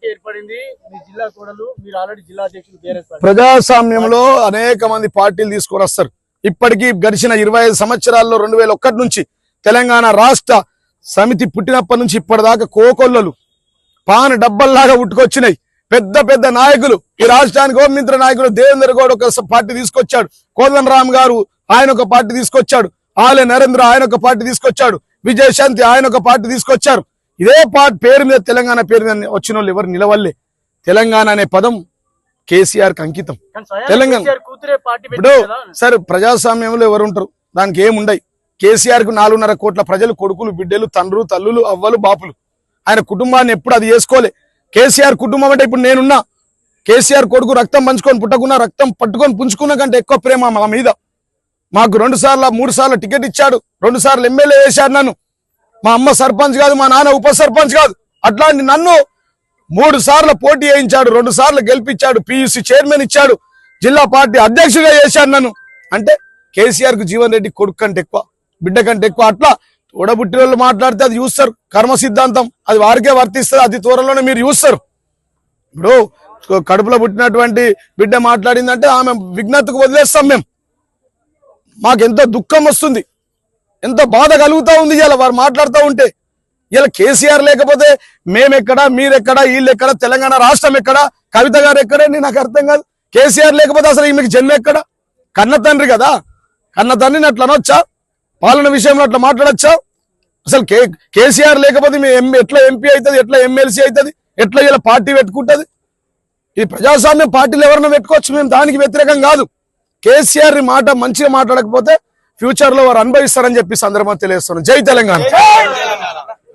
Party ఏర్పడింది, మీ జిల్లా కోడలు, మీరు ఆల్రెడీ జిల్లా అధ్యక్షులు బీఆర్ఎస్ పార్టీ. ప్రజాస్వామ్యంలో అనేక మంది పార్టీలు తీసుకొని వస్తారు. ఇప్పటికీ గడిచిన 25 సంవత్సరాల్లో 2001 నుంచి తెలంగాణ రాష్ట్ర సమితి పుట్టినప్పటి నుంచి ఇప్పటిదాకా కోకొల్లలు పాన్ డబ్బల్లాగా ఉట్టుకొచ్చినాయి. పెద్ద పెద్ద నాయకులు ఈ రాష్ట్రానికి హోంమంత్రి నాయకులు దేవేంద్ర గౌడ్ ఒక పార్టీ తీసుకొచ్చాడు, కోదండ రామ్ గారు ఆయన ఒక పార్టీ తీసుకొచ్చాడు, ఆలే నరేంద్ర ఆయన ఒక పార్టీ తీసుకొచ్చాడు, విజయశాంతి ఆయన ఒక పార్టీ తీసుకొచ్చారు. ఇదే పార్టీ పేరు మీద తెలంగాణ పేరు మీద వచ్చిన వాళ్ళు ఎవరు నిలవల్లే. తెలంగాణ అనే పదం కేసీఆర్ కి అంకితం. తెలంగాణ ఇప్పుడు సరే ప్రజాస్వామ్యంలో ఎవరు ఉంటారు, దానికి ఏముండయి. కేసీఆర్ కు 4.5 కోట్ల ప్రజలు, కొడుకులు, బిడ్డలు, తండ్రులు, తల్లులు, అవ్వలు, బాపులు. ఆయన కుటుంబాన్ని ఎప్పుడు అది చేసుకోలే. కేసీఆర్ కుటుంబం అంటే ఇప్పుడు నేనున్నా, కేసీఆర్ కొడుకు రక్తం పంచుకొని పుట్టకున్నా, రక్తం పట్టుకొని పుంజుకున్న కంటే ఎక్కువ ప్రేమ మా మీద. మాకు 2 సార్లు 3 సార్లు టికెట్ ఇచ్చాడు, 2 సార్లు ఎమ్మెల్యే చేశాడు నన్ను. మా అమ్మ సర్పంచ్ కాదు, మా నాన్న ఉప సర్పంచ్ కాదు, అట్లాంటి నన్ను 3 సార్లు పోటీ వేయించాడు, 2 సార్లు గెలిపించాడు, పియూసీ చైర్మన్ ఇచ్చాడు, జిల్లా పార్టీ అధ్యక్షుడిగా చేశాడు నన్ను. అంటే కేసీఆర్ కు జీవన్ రెడ్డి కొడుకు కంటే ఎక్కువ, బిడ్డ కంటే ఎక్కువ. అట్లా తోడబుట్టిన వాళ్ళు మాట్లాడితే అది చూస్తారు, కర్మ సిద్ధాంతం అది వారికే వర్తిస్తుంది, అది త్వరలోనే మీరు చూస్తారు. ఇప్పుడు కడుపులో పుట్టినటువంటి బిడ్డ మాట్లాడిందంటే ఆమె విజ్ఞతకు వదిలేస్తాం మేము. మాకెంతో దుఃఖం వస్తుంది, ఎంతో బాధ కలుగుతా ఉంది ఇలా వారు మాట్లాడుతూ ఉంటే. ఇలా కేసీఆర్ లేకపోతే మేమెక్కడా, మీరెక్కడా, వీళ్ళెక్కడా, తెలంగాణ రాష్ట్రం ఎక్కడా, కవిత గారు ఎక్కడండి, నాకు అర్థం కాదు. కేసీఆర్ లేకపోతే అసలు ఈమెకి జన్మ ఎక్కడా? కన్న తండ్రి కదా, కన్న తండ్రిని అట్లా అనొచ్చా? పాలన విషయంలో అట్లా మాట్లాడచ్చా? అసలు కేసీఆర్ లేకపోతే ఎట్లా ఎంపీ అవుతుంది, ఎట్లా ఎమ్మెల్సీ అవుతుంది, ఎట్లా ఇలా పార్టీ పెట్టుకుంటుంది? ఈ ప్రజాస్వామ్యం పార్టీలు ఎవరైనా పెట్టుకోవచ్చు, మేము దానికి వ్యతిరేకం కాదు. కేసీఆర్ మాట మంచిగా మాట్లాడకపోతే ఫ్యూచర్ లో వారు అనుభవిస్తారని చెప్పి సందర్భం తెలియజేస్తున్నాం. జై తెలంగాణ.